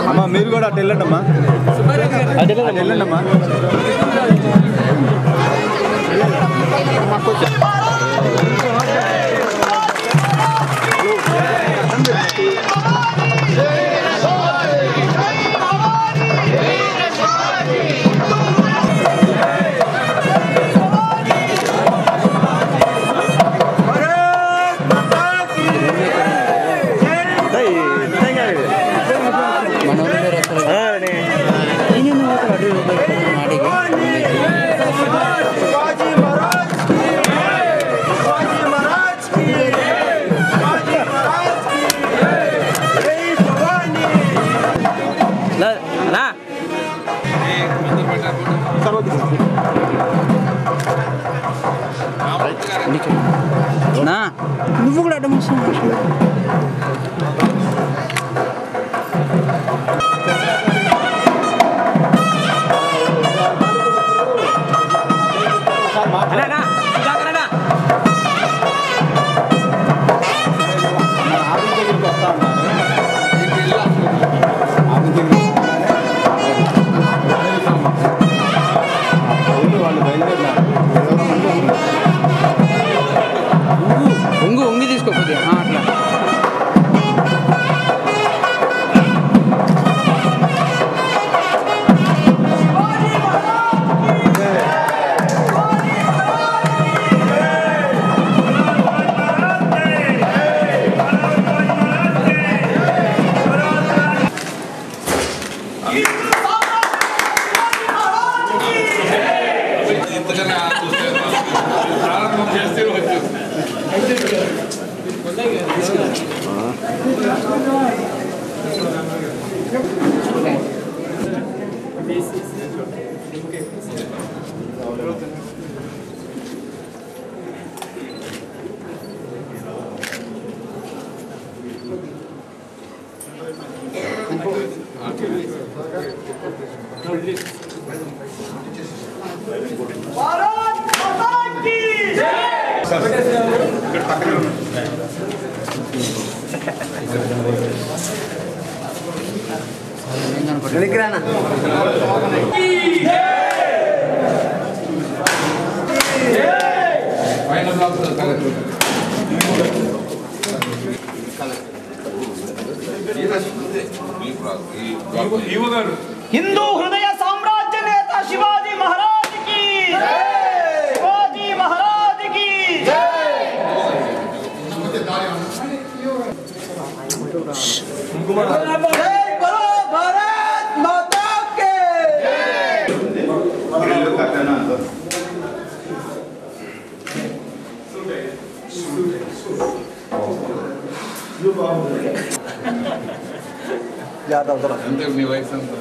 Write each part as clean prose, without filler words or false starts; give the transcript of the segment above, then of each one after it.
అమ్మా మీరు కూడా అటు వెళ్ళండమ్మా వెళ్ళండమ్మా నా నువ్వు కూడా అడ్డం ఉంగి తీసుకోకపోతే అట్లా हिंदू हृदय साम्राज्य नेता शिवाजी महाराज की शिवाजी महाराज की जय बोलो भारत माता के ఎంత మీ వయసు ఎంత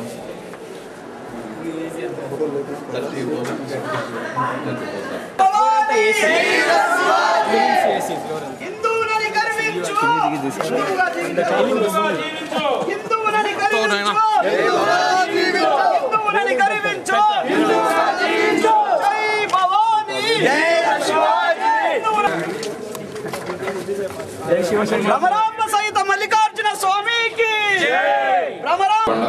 హిందువులని గర్వించు హిందువులని గర్వించు జై భవానీ భ్రమరాంబ సహిత మల్లికార్జున స్వామికి భ్రమరాంబ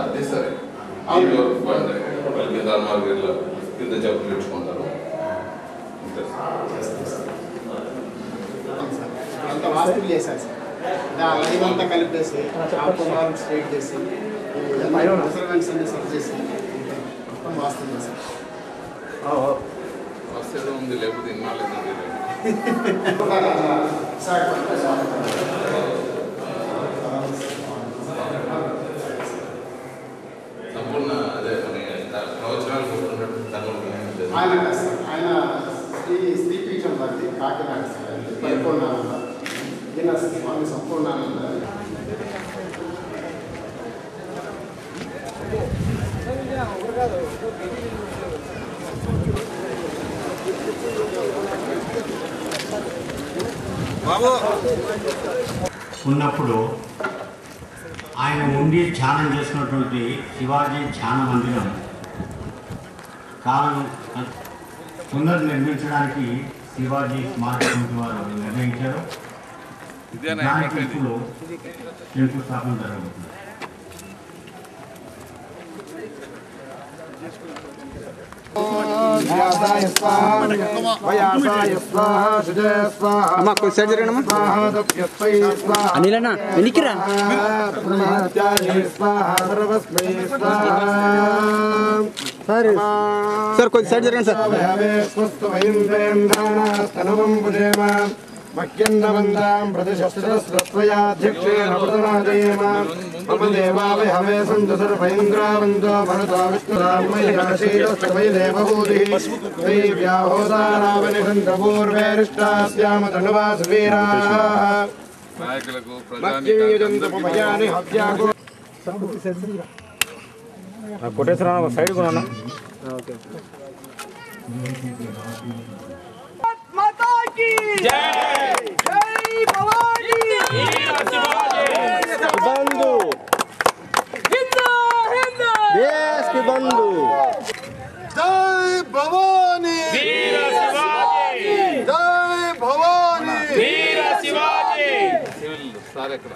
అదే సరే కింద జబ్బులు తెచ్చుకుంటారు అంత వాస్తులు చేశారు సార్ లైన్ అంతా కలిపేసి స్ట్రైట్ చేసి మెజర్మెంట్స్ అన్ని సరి చేసి మొత్తం వాస్తులు చేశారు వస్తే ఉంది లేకపోతే ఇన్నాళ్ళు సంపూర్ణ అదే ప్రవచనాలు ఆయన స్త్రీ పీఠం వారిది కాకినాడ సార్ పరిపూర్ణానంద ఈయన స్వామి సంపూర్ణానంద ఉన్నప్పుడు ఆయన ఉండి ధ్యానం చేసినటువంటి శివాజీ ధ్యాన మందిరం కాలం పునర్నిర్మించడానికి శివాజీ స్మారక సమితి వారు నిర్ణయించారు. దానికి ఇప్పుడు శంకుస్థాపన జరుగుతుంది. అమ్మా కొంచెం సైడ్ జరగండి అనిలన్నా వెనికిరా సార్ కొంచెం సైడ్ జరగండి సార్ మహ్యందవంతాం ప్రతిశస్త్రస్వయాధ్యక్షేణ ప్రతనాదేమ మమ దేవావై హవే సంతు సర్వైంద్రావంతో భరతో విష్ణురామయ్యాశీరస్వై దేవభూతిః వై వ్యాహోదారావనిషంత పూర్వేరిష్టాస్యామ ధనువాసు వీరాः నాయకులకు మహ్యంయుజంతమయాని హవ్యాగో కొట్టేశ్వర సైడ్ కొన్నా माता की जय जय भवानी बंधु हिंदू हिंदू देश के बंधु జై భవానీ वीर शिवाजी జై భవానీ वीर शिवाजी సార్ ఎక్కడ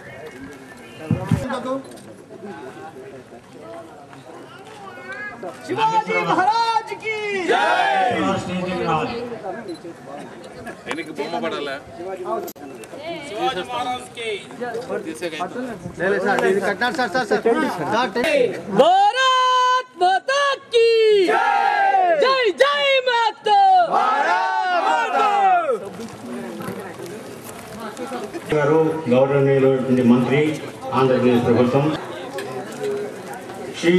शिवाजी महाराज की जय వెనక్కి బొమ్మ పడాలా शिवाजी महाराज की भारत माता की जय जय माता గారు గౌరవనీయులైనటువంటి మంత్రి ఆంధ్రప్రదేశ్ ప్రభుత్వం శ్రీ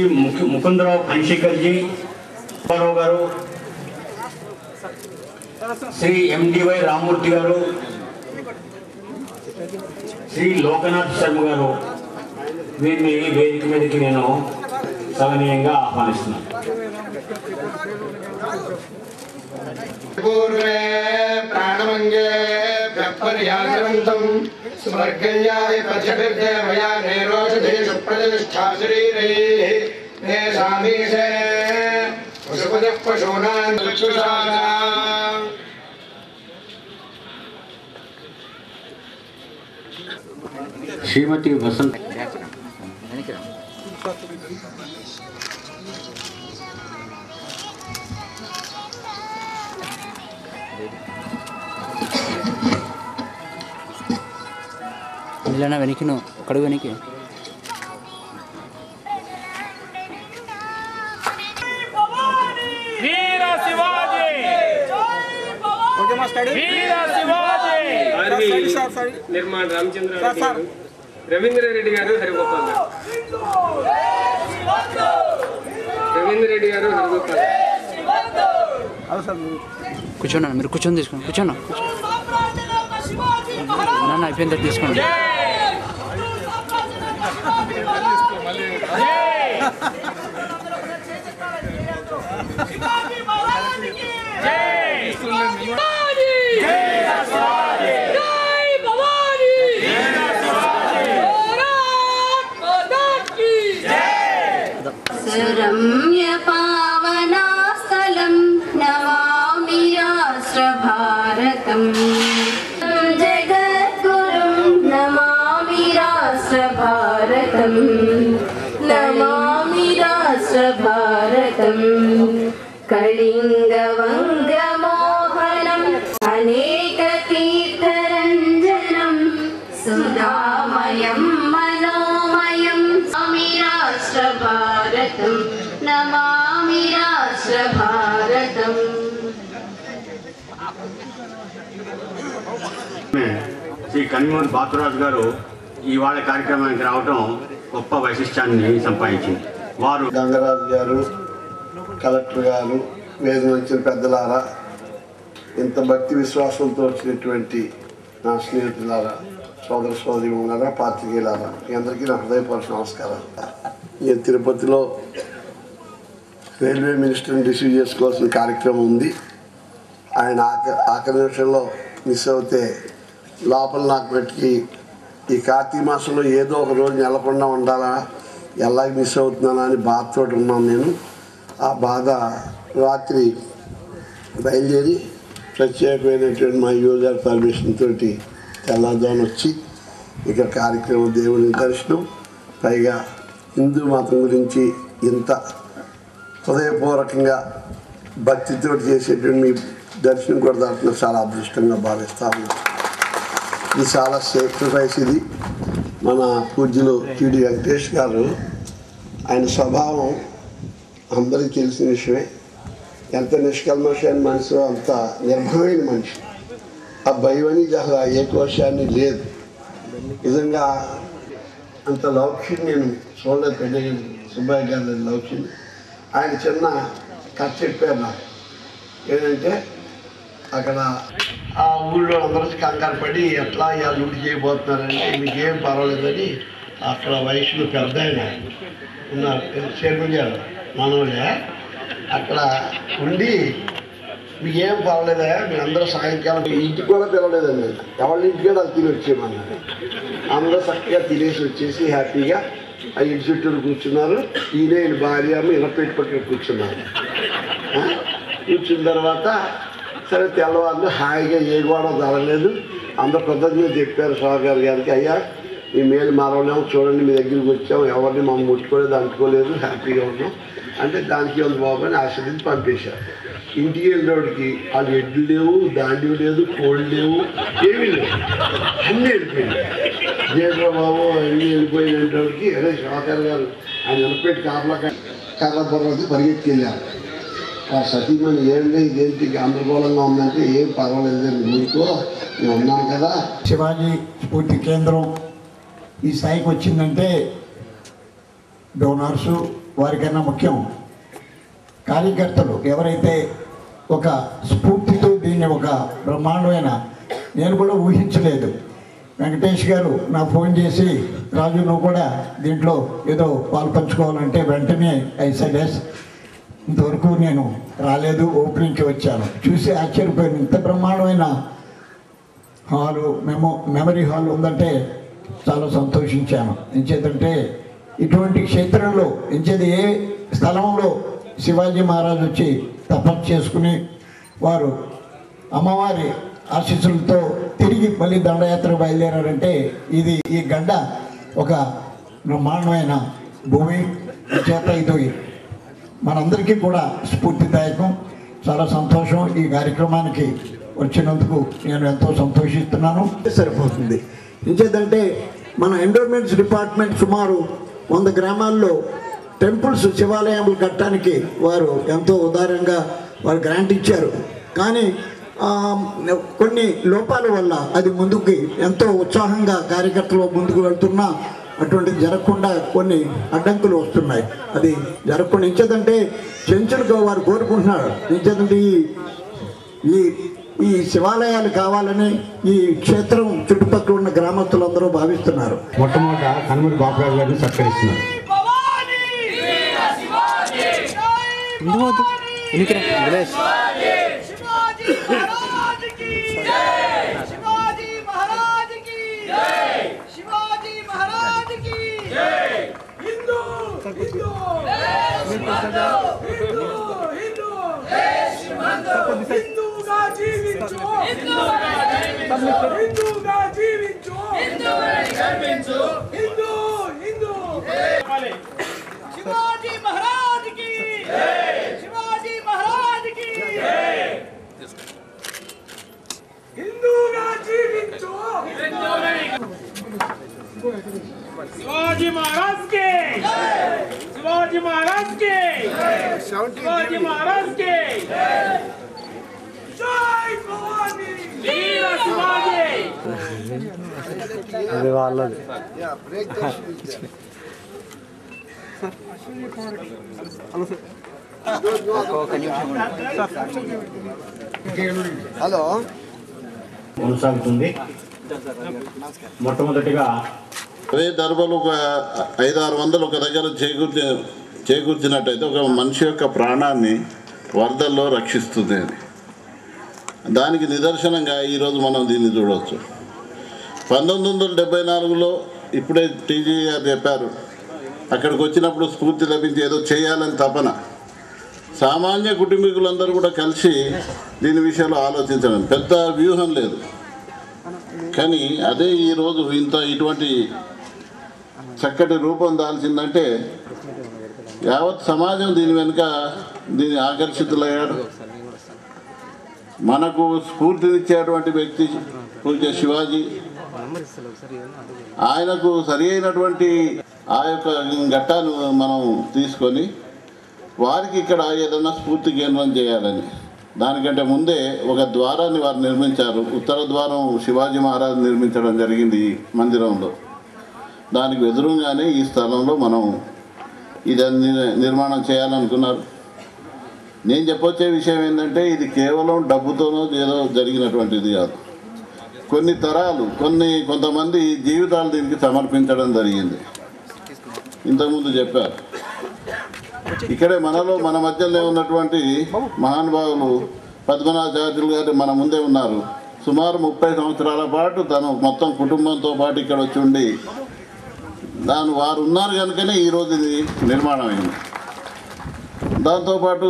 ముకుందరావు ఫణిశేఖర్జీ గారు శ్రీ ఎండివై రామూర్తి గారు శ్రీ లోకనాథ్ శర్మ గారు వీరిని వేదిక మీదకి నేను సవినయంగా ఆహ్వానిస్తున్నాను. పూర్వే ప్రాణమంగే వ్యపర్యాసవంతం స్వర్గయ్యాయ పచ్చభిర్దేవయా నేరోషధేషు ప్రతిష్ఠా శరీరైః నేషామీశే పశుపతిః పశూనాం చక్షుషాః శ్రీమతి వసంత అనిలన్నా వెనక్కి నువ్వు అక్కడికి వెనక్కి वीर शिवाजी वीर शिवाजी నిర్మాణ రామచంద్ర రవీంద్ర రెడ్డి గారు హరిగోపాల్ గారు రవీంద్ర రెడ్డి గారు హరిగోపాల్ కూర్చోండి మీరు కూర్చొని తీసుకోండి కూర్చోండి నాన్న అయిపోయిన తర్వాత తీసుకోండి रम्य पावनास्थलं नमामि राष्ट्रभारतम् जगद्गुरुं नमामि राष्ट्रभारतम् नमामि राष्ट्रभारतम् कलिङ्गवङ्गमोहनम् अनेकतीर्थरञ्जनं सुधामयं मनोमयं नमामि राष्ट्रभारतं नमामि राष्ट्रभारतम् శ్రీ కన్మూరి బాతురాజు గారు ఇవాళ కార్యక్రమానికి రావడం గొప్ప వైశిష్ట్యాన్ని సంపాదించింది. వారు గంగరాజు గారు, కలెక్టర్ గారు, వేద మంచిన పెద్దలారా, ఇంత భక్తి విశ్వాసంతో వచ్చినటువంటి నా స్నేహితులారా, సోదర సోదరీమణులారా, పాత్రికేయులారా, మీ అందరికీ నా హృదయపూర్వక నమస్కారాలు. నేను తిరుపతిలో రైల్వే మినిస్టర్ని రిసీవ్ చేసుకోవాల్సిన కార్యక్రమం ఉంది. ఆయన ఆఖరి నిమిషంలో మిస్ అవుతే లోపల నాకు పెట్టి ఈ కార్తీక మాసంలో ఏదో ఒక రోజు నెలకొండా ఉండాలా, ఎలాగ మిస్ అవుతున్నానా అని బాధతో ఉన్నాను నేను. ఆ బాధ రాత్రి బయలుదేరి ప్రత్యేకమైనటువంటి మా యువ గారి పర్మిషన్ తోటి తెల్లవారుజామున వచ్చి ఇక్కడ కార్యక్రమం, దేవుని దర్శనం, పైగా హిందూ మతం గురించి ఇంత హృదయపూర్వకంగా భక్తితో చేసేటువంటి మీ దర్శనం కూడా దాంట్లో చాలా అదృష్టంగా భావిస్తాము. ఇది చాలా సాక్రిఫైస్. ఇది మన పూజ్యులు టీడీ వెంకటేష్ గారు, ఆయన స్వభావం అందరికీ తెలిసిన విషయమే. ఎంత నిష్కల్మషమైన మనిషి, అంత నిర్భయమైన మనిషి. ఆ భయమని అసలు ఏ కోశాన్ని లేదు. నిజంగా అంత లౌక్యం నేను చూడలేదు. పెద్ద సుబ్బయ్య గారి లౌక్యం. ఆయన చిన్న కథ చెప్పారు నాకు. ఏంటంటే అక్కడ ఆ ఊళ్ళో అందరూ కంగారు పడి ఎట్లా ఇవాళ లూటి చేయబోతున్నారంటే మీకేం పర్వాలేదని అక్కడ వయసులో పెద్ద ఆయన ఉన్నారు, చైర్మన్ గారు మనోళ్ళే, అక్కడ ఉండి మీకేం పర్వాలేదా, మీరు అందరూ సాయంకాలం ఇంటికి కూడా పిలవలేదండి. ఎవరి ఇంటికి కూడా అది తిని వచ్చేయమన్నారు. అందరూ చక్కగా తినేసి వచ్చేసి హ్యాపీగా ఆ ఇంటి చుట్టూ కూర్చున్నారు. ఈయన భార్య ఇనపెట్టి పట్టుకుని కూర్చున్నారు. కూర్చున్న తర్వాత సరే తెల్లవారు హాయిగా ఏ గోడ జరగలేదు. అందరూ కృతజ్ఞత చెప్పారు సాగర్ గారికి, అయ్యా మీ మేలు మరవలేము, చూడండి మీ దగ్గరికి వచ్చాము, ఎవరిని మమ్మల్ని ముట్టుకోలేదు, అంటుకోలేదు, హ్యాపీగా ఉన్నాం అంటే దానికి ఉంది బాబు అని ఆశీర్వదించి పంపేశారు. ఇంటికి వెళ్ళేవాడికి వాళ్ళు ఎడ్లు లేవు, దాండ్యం లేదు, కోళ్ళు లేవు, ఏమీ లేవు, అన్నీ వెళ్ళిపోయింది. జయబాబు అన్నీ వెళ్ళిపోయినటువంటి అదే సాగర్ గారు ఆయన నిలబెట్టి కర్రబుర్రకి పరిగెత్తి వెళ్ళారు. ఆ సతీమణి ఏంటి ఇదేంటి గందరగోళంగా ఉందంటే ఏం పర్వాలేదు ఊరుకో, నేను ఉన్నాను కదా. శివాజీ స్ఫూర్తి కేంద్రం ఈ స్థాయికి వచ్చిందంటే డోనర్సు వారికన్నా ముఖ్యం కార్యకర్తలు ఎవరైతే ఒక స్ఫూర్తితో దీన్ని ఒక బ్రహ్మాండమైన, నేను కూడా ఊహించలేదు. వెంకటేష్ గారు నాకు ఫోన్ చేసి, రాజు నువ్వు కూడా దీంట్లో ఏదో పాలు పంచుకోవాలంటే వెంటనే ఐసెడ్ఎస్ ఇంతవరకు నేను రాలేదు, ఓపెనింగ్కి వచ్చాను. చూసి ఆశ్చర్యపోయాను. ఇంత బ్రహ్మాండమైన హాలు, మెమరీ హాల్ ఉందంటే చాలా సంతోషించాను. ఎంచేతంటే ఇటువంటి క్షేత్రంలో ఎంచేది ఏ స్థలంలో శివాజీ మహారాజు వచ్చి తపస్సు చేసుకుని వారు అమ్మవారి ఆశీస్సులతో తిరిగి మళ్ళీ దండయాత్ర బయలుదేరారంటే ఇది ఈ గడ్డ ఒక బ్రహ్మాండమైన భూమి. చేత ఇది మనందరికీ కూడా స్ఫూర్తిదాయకం. చాలా సంతోషం. ఈ కార్యక్రమానికి వచ్చినందుకు నేను ఎంతో సంతోషిస్తున్నాను. సరిపోతుంది. ఇంకేదంటే మన ఎండోమెంట్స్ డిపార్ట్మెంట్ సుమారు 100 గ్రామాల్లో టెంపుల్స్, శివాలయాలు కట్టడానికి వారు ఎంతో ఉదారంగా వారు గ్రాంట్ ఇచ్చారు. కానీ కొన్ని లోపాల వల్ల అది ముందుకి ఎంతో ఉత్సాహంగా కార్యకర్తలు ముందుకు వెళ్తున్నా అటువంటిది జరగకుండా కొన్ని అడ్డంకులు వస్తున్నాయి. అది జరగకుండా ఇంచేదంటే చెంచులుగా వారు కోరుకుంటున్నారు. ఇంచేదంటే ఈ శివాలయాలు కావాలని ఈ క్షేత్రం చుట్టుపక్కల ఉన్న గ్రామస్తులందరూ భావిస్తున్నారు. మొట్టమొదట కనుమూరి బాపురాజు గారిని సత్కరిస్తున్నారు. शिवाजी महाराज की शिवाजी महाराज की हिंदूगा जीविंचो शिवाजी महाराज के शिवाजी महाराज के शिवाजी महाराज के जय भवानी वीर शिवाजी అది వాళ్ళది. హలో కొనసాగుతుంది. మొట్టమొదటిగా అవే ధర్మలు ఒక 500-600 ఒక దగ్గర చేకూర్చినట్టయితే ఒక మనిషి యొక్క ప్రాణాన్ని వరదల్లో రక్షిస్తుంది అని దానికి నిదర్శనంగా ఈరోజు మనం దీన్ని చూడవచ్చు. 1974లో ఇప్పుడే టీజీ గారు చెప్పారు, అక్కడికి వచ్చినప్పుడు స్ఫూర్తి లభించి ఏదో చేయాలని తపన, సామాన్య కుటుంబీకులందరూ కూడా కలిసి దీని విషయంలో ఆలోచించడం, పెద్ద వ్యూహం లేదు. కానీ అదే ఈరోజు ఇటువంటి చక్కటి రూపం దాల్చిందంటే యావత్ సమాజం దీని వెనుక ఆకర్షితులయ్యారు. మనకు స్ఫూర్తినిచ్చేటువంటి వ్యక్తి పూజ్య శివాజీ, ఆయనకు సరి అయినటువంటి ఆ యొక్క ఘట్టాన్ని మనం తీసుకొని వారికి ఇక్కడ ఏదైనా స్ఫూర్తి కేంద్రం చేయాలని, దానికంటే ముందే ఒక ద్వారాన్ని వారు నిర్మించారు. ఉత్తర ద్వారం శివాజీ మహారాజ్ నిర్మించడం జరిగింది ఈ మందిరంలో. దానికి ఎదురుగానే ఈ స్థలంలో మనం ఇదన్నీ నిర్మాణం చేయాలనుకున్నారు. నేను చెప్పొచ్చే విషయం ఏంటంటే ఇది కేవలం డబ్బుతోనో ఏదో జరిగినటువంటిది కాదు. కొన్ని తరాలు కొంతమంది జీవితాలు దీనికి సమర్పించడం జరిగింది. ఇంతకుముందు చెప్పారు, ఇక్కడే మన మధ్యలో ఉన్నటువంటి మహానుభావులు పద్మనాభాచార్యులు గారు మన ముందే ఉన్నారు. సుమారు 30 సంవత్సరాల పాటు తను మొత్తం కుటుంబంతో పాటు ఇక్కడ వచ్చి ఉండి వారు ఉన్నారు కనుకనే ఈరోజు ఇది నిర్మాణం అయింది. దాంతోపాటు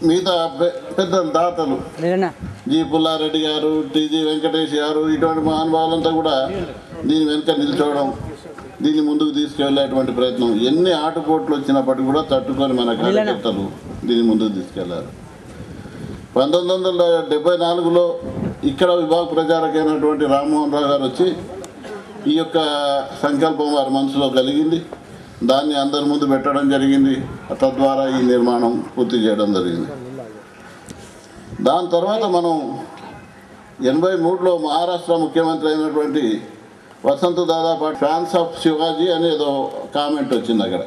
మిగతా పెద్ద దాతలు జి పుల్లారెడ్డి గారు, టీజీ వెంకటేష్ గారు, ఇటువంటి మహానుభావులంతా కూడా దీని వెనుక నిల్చోవడం, దీన్ని ముందుకు తీసుకెళ్లేటువంటి ప్రయత్నం, ఎన్ని ఆటుపోట్లు వచ్చినప్పటికీ కూడా తట్టుకొని మన కార్యకర్తలు దీన్ని ముందుకు తీసుకెళ్లారు. 1974లో ఇక్కడ విభాగ ప్రచారకైనటువంటి రామ్మోహన్ రావు గారు వచ్చి ఈ యొక్క సంకల్పం వారి మనసులో కలిగింది. దాన్ని అందరి ముందు పెట్టడం జరిగింది. తద్వారా ఈ నిర్మాణం పూర్తి చేయడం జరిగింది. దాని తర్వాత మనం 83లో మహారాష్ట్ర ముఖ్యమంత్రి అయినటువంటి వసంత్ దాదా ఫ్యాన్స్ ఆఫ్ శివాజీ అని ఏదో కామెంట్ వచ్చింది అక్కడ.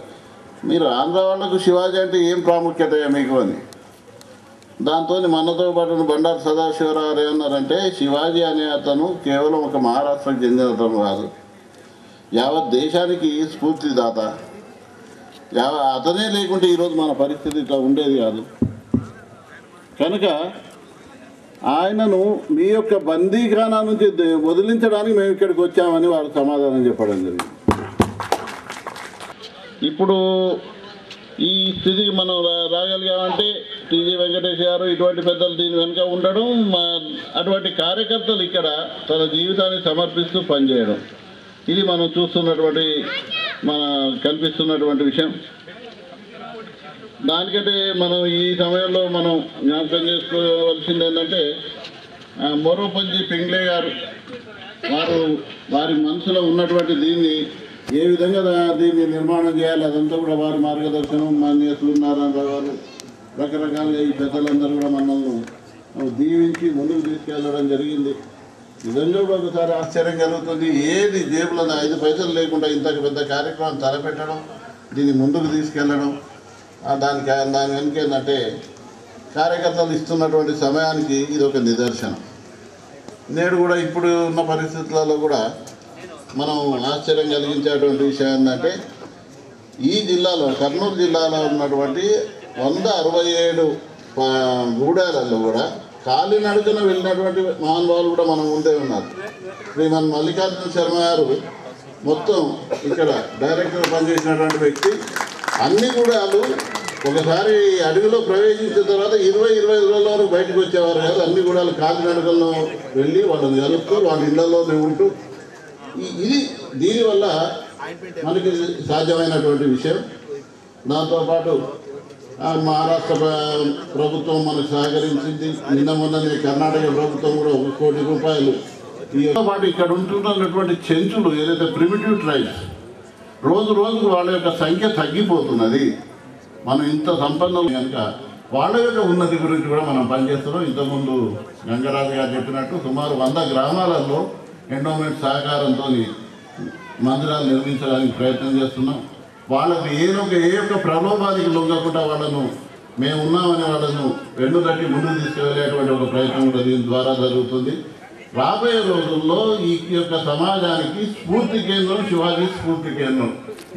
మీరు ఆంధ్ర వాళ్లకు శివాజీ అంటే ఏం ప్రాముఖ్యత మీకు అని. దాంతో మనతో పాటు బండారు సదాశివరావు ఏమన్నారంటే, శివాజీ అనే అతను కేవలం ఒక మహారాష్ట్రకు చెందిన అతను కాదు, యావత్ దేశానికి స్ఫూర్తిదాత. అతనే లేకుంటే ఈరోజు మన పరిస్థితి ఇట్లా ఉండేది కాదు. కనుక ఆయనను మీ యొక్క బందీఖానా నుంచి వదిలించడానికి మేము ఇక్కడికి వచ్చామని వారు సమాధానం చెప్పడం జరిగింది. ఇప్పుడు ఈ స్థితికి మనం రాగలిగామంటే టీజీ వెంకటేష్ గారు ఇటువంటి పెద్దలు దీని వెనుక ఉండడం, అటువంటి కార్యకర్తలు ఇక్కడ తన జీవితాన్ని సమర్పిస్తూ పనిచేయడం, ఇది మనం చూస్తున్నటువంటి కనిపిస్తున్నటువంటి విషయం. దానికంటే మనం ఈ సమయంలో మనం జ్ఞాపకం చేసుకోవాల్సింది ఏంటంటే, మొరోపంజీ పింగ్లే గారు వారి మనసులో ఉన్నటువంటి దీన్ని ఏ విధంగా దీన్ని నిర్మాణం చేయాలి అదంతా కూడా వారి మార్గదర్శనం మాన్య సూర్యనారాయణరావు గారు రకరకాలుగా ఈ పెద్దలందరూ కూడా మనల్ని దీవించి ముందుకు తీసుకెళ్ళడం జరిగింది. నిజంగా ఒకసారి ఆశ్చర్యం కలుగుతుంది. ఏది జేబులో 5 పైసలు లేకుండా ఇంత పెద్ద కార్యక్రమం తలపెట్టడం, దీన్ని ముందుకు తీసుకెళ్ళడం, దాని వెనుక ఏంటంటే కార్యకర్తలు ఇస్తున్నటువంటి సమయానికి ఇది ఒక నిదర్శనం. నేడు కూడా ఇప్పుడు ఉన్న పరిస్థితులలో కూడా మనం ఆశ్చర్యం కలిగించేటువంటి విషయం ఏంటంటే ఈ జిల్లాలో, కర్నూలు జిల్లాలో ఉన్నటువంటి 167 గూడాలలో కూడా కాలినడకన వెళ్ళినటువంటి మహానుభావులు కూడా మనం ముందే ఉన్నారు. శ్రీమన్ మల్లికార్జున శర్మ గారు మొత్తం ఇక్కడ డైరెక్టర్ పనిచేసినటువంటి వ్యక్తి. అన్ని గూడాలు ఒకసారి అడవిలో ప్రవేశించిన తర్వాత 20-25 రోజుల వరకు బయటకు వచ్చేవారు కాదు. అన్ని గూడాలు కాలినడకల్లో వెళ్ళి వాళ్ళని కలుపుతూ వాళ్ళ ఇళ్లలోనే ఉంటూ ఇది దీనివల్ల మనకి సాధ్యమైనటువంటి విషయం. దాంతోపాటు మహారాష్ట్ర ప్రభుత్వం మనకు సహకరించింది. నిన్న మొన్ననే కర్ణాటక ప్రభుత్వం కూడా 1 కోటి రూపాయలు. దీంతో పాటు ఇక్కడ ఉంటున్నటువంటి చెంచులు ఏదైతే ప్రిమిటివ్ ట్రైబ్స్ రోజు రోజుకు వాళ్ళ యొక్క సంఖ్య తగ్గిపోతున్నది. మనం ఇంత సంపన్నులు కనుక వాళ్ళ యొక్క ఉన్నతి గురించి కూడా మనం పనిచేస్తున్నాం. ఇంతకుముందు గంగరాజు గారు చెప్పినట్టు సుమారు 100 గ్రామాలలో ఎండోమెంట్ సహకారంతో మందిరాలు నిర్మించడానికి ప్రయత్నం చేస్తున్నాం. వాళ్ళకు ఏ ఒక్క ప్రలోభానికి లొంగకుండా వాళ్ళను మేము ఉన్నామని వాళ్ళను వెన్ను తట్టి ముందుకు తీసుకువెళ్ళేటువంటి ఒక ప్రయత్నం కూడా దీని ద్వారా జరుగుతుంది. రాబోయే రోజుల్లో ఈ యొక్క సమాజానికి స్ఫూర్తి కేంద్రం శివాజీ స్ఫూర్తి కేంద్రం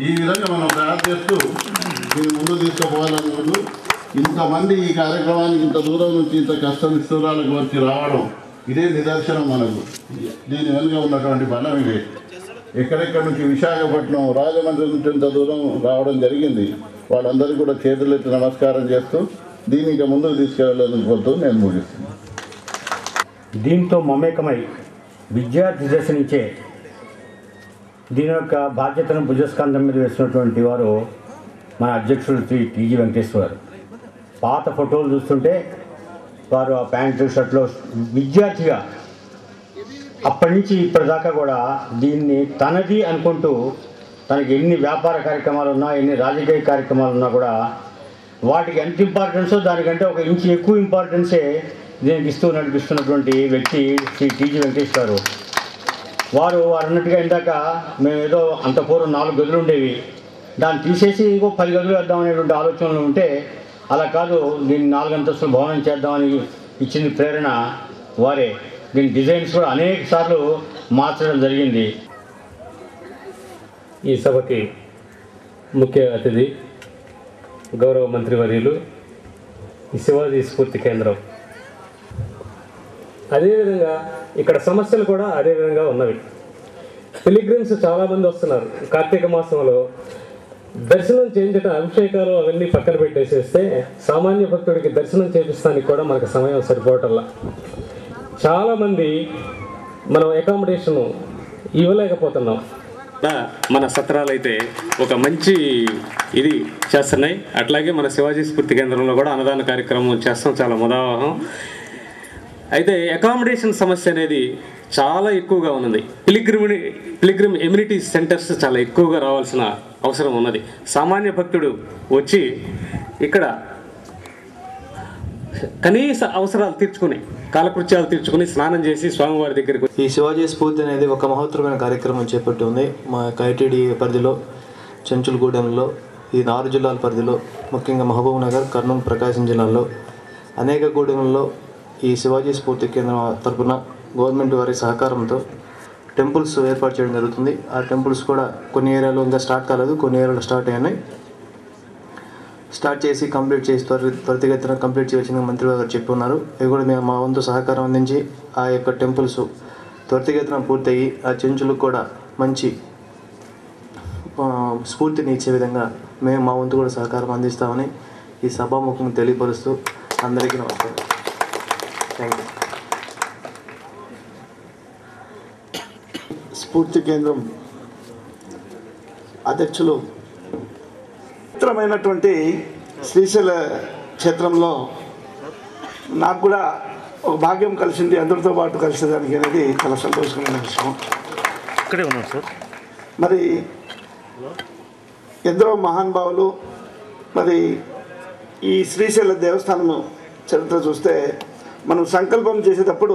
ఈ విధంగా మనం తయారు చేస్తూ దీన్ని ముందు తీసుకుపోవాలనుకుంటూ ఇంతమంది ఈ కార్యక్రమానికి ఇంత దూరం నుంచి ఇంత కష్ట నిష్ఠూరాలకు వచ్చి రావడం ఇదే నిదర్శనం మనకు. దీని వెనుక ఉన్నటువంటి బలం ఇదే. ఎక్కడెక్కడి నుంచి విశాఖపట్నం, రాజమండ్రి నుంచి ఇంత దూరం రావడం జరిగింది. వాళ్ళందరికీ కూడా చేతులెత్తి నమస్కారం చేస్తూ దీన్ని ఇంకా ముందుకు తీసుకెళ్ళాలనుకుంటూ నేను ముగిస్తున్నాను. దీంతో మమేకమై విద్యార్థి దశ నుంచే దీని యొక్క బాధ్యతను భుజస్కంధం మీద వేస్తున్నటువంటి వారు మన అధ్యక్షుడు శ్రీ టీజీ వెంకటేశ్వర్. పాత ఫోటోలు చూస్తుంటే వారు ఆ ప్యాంటు షర్ట్లో విద్యార్థిగా అప్పటి నుంచి ఇప్పటిదాకా కూడా దీన్ని తనది అనుకుంటూ తనకి ఎన్ని వ్యాపార కార్యక్రమాలు ఉన్నా, ఎన్ని రాజకీయ కార్యక్రమాలు ఉన్నా కూడా వాటికి ఎంత ఇంపార్టెన్సో దానికంటే ఒక ఇంచు ఎక్కువ ఇంపార్టెన్సే దీనికి ఇస్తూ నడిపిస్తున్నటువంటి వ్యక్తి శ్రీ టీజీ వెంకటేష్ గారు. వారు అన్నట్టుగా ఇందాక మేము ఏదో అంత పూర్వం 4 గదులు ఉండేవి, దాన్ని తీసేసి ఇంకో 10 గదులు వేద్దామనేటువంటి ఆలోచనలు ఉంటే అలా కాదు, దీన్ని 4 అంతస్తుల భవనం చేద్దామని ఇచ్చిన ప్రేరణ వారే. దీని డిజైన్స్ కూడా అనేక సార్లు మార్చడం జరిగింది. ఈ సభకి ముఖ్య అతిథి గౌరవ మంత్రివర్యులు, ఈ శివాజీ స్ఫూర్తి కేంద్రం. అదేవిధంగా ఇక్కడ సమస్యలు కూడా అదేవిధంగా ఉన్నవి. పిలిగ్రిమ్స్ చాలామంది వస్తున్నారు. కార్తీక మాసంలో దర్శనం చేయించడం, అభిషేకాలు అవన్నీ పక్కన పెట్టేసేస్తే సామాన్య భక్తుడికి దర్శనం చేయించడానికి కూడా మనకు సమయం సరిపోవటంలా. చాలామంది మనం అకామిడేషన్ ఇవ్వలేకపోతున్నాం. మన సత్రాలు అయితే ఒక మంచి ఇది చేస్తున్నాయి. అట్లాగే మన శివాజీ స్ఫూర్తి కేంద్రంలో కూడా అన్నదాన కార్యక్రమం చేస్తాం, చాలా ముదావహం. అయితే అకామిడేషన్ సమస్య అనేది చాలా ఎక్కువగా ఉన్నది. పిలిగ్రిమ్ ఎమ్యూనిటీ సెంటర్స్ చాలా ఎక్కువగా రావాల్సిన అవసరం ఉన్నది. సామాన్య భక్తుడు వచ్చి ఇక్కడ కనీస అవసరాలు తీర్చుకుని, కాలకృత్యాలు తీర్చుకుని స్నానం చేసి స్వామివారి దగ్గరికి. ఈ శివాజీ స్ఫూర్తి అనేది ఒక మహోత్తరమైన కార్యక్రమం చేపట్టి ఉంది. మా ఐటీడీ పరిధిలో, చెంచులగూడెంలో, ఈ 6 జిల్లాల పరిధిలో, ముఖ్యంగా మహబూబ్ నగర్, కర్నూలు, ప్రకాశం జిల్లాల్లో అనేక గూడెంలలో ఈ శివాజీ స్ఫూర్తి కేంద్రం తరపున గవర్నమెంట్ వారి సహకారంతో టెంపుల్స్ ఏర్పాటు చేయడం జరుగుతుంది. ఆ టెంపుల్స్ కూడా కొన్ని ఏరియాలో ఇంకా స్టార్ట్ కాలేదు, కొన్ని ఏరియాలో స్టార్ట్ అయినాయి. స్టార్ట్ చేసి కంప్లీట్ చేసి త్వరితగతిన కంప్లీట్ చేయవలసిన మంత్రి గారు చెప్పి ఉన్నారు. ఇవి కూడా మేము మా వంతు సహకారం అందించి ఆ యొక్క టెంపుల్స్ త్వరితగతిన పూర్తయ్యి ఆ చెంచులకు కూడా మంచి స్ఫూర్తిని ఇచ్చే విధంగా మేము మా వంతు కూడా సహకారం అందిస్తామని ఈ సభాముఖంగా తెలియపరుస్తూ అందరికీ నమస్కారం. Thank you. స్ఫూర్తి కేంద్రం అధ్యక్షులు పవిత్రమైనటువంటి శ్రీశైల క్షేత్రంలో నాకు కూడా ఒక భాగ్యం కలిసింది. అందరితో పాటు కలిసేదానికి అనేది చాలా సంతోషకరమైన విషయం. ఇక్కడే ఉన్నాం సార్. మరి ఎందరో మహానుభావులు, మరి ఈ శ్రీశైల దేవస్థానము చరిత్ర చూస్తే మనం సంకల్పం చేసేటప్పుడు